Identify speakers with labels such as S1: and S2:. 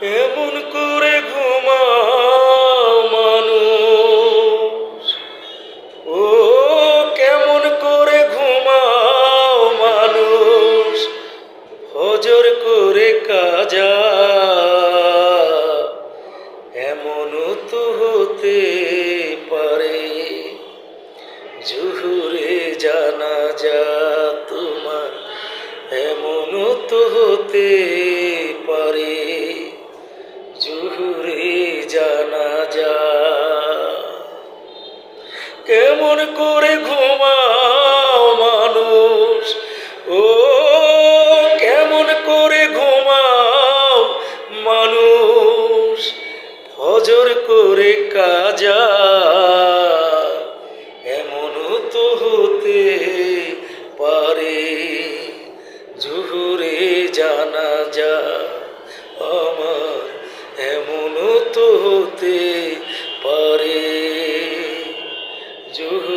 S1: কেমন করে ঘুমাও মানুষ, ও কেমন করে ঘুমাও মানুষ, ফজর করে কাজা। এমনও তো হতে পারে জোহরে জানাজা তোমার, এমনও তো হতে পারে জোহরে জানাজা। কেমন করে ঘুমাও মানুষ, ও কেমন করে ঘুমাও মানুষ, ফজর করে কাজা। এমনও তো হতে পারে জোহরে জানাজা আমার, এমনও তো হতে পারে জোহরে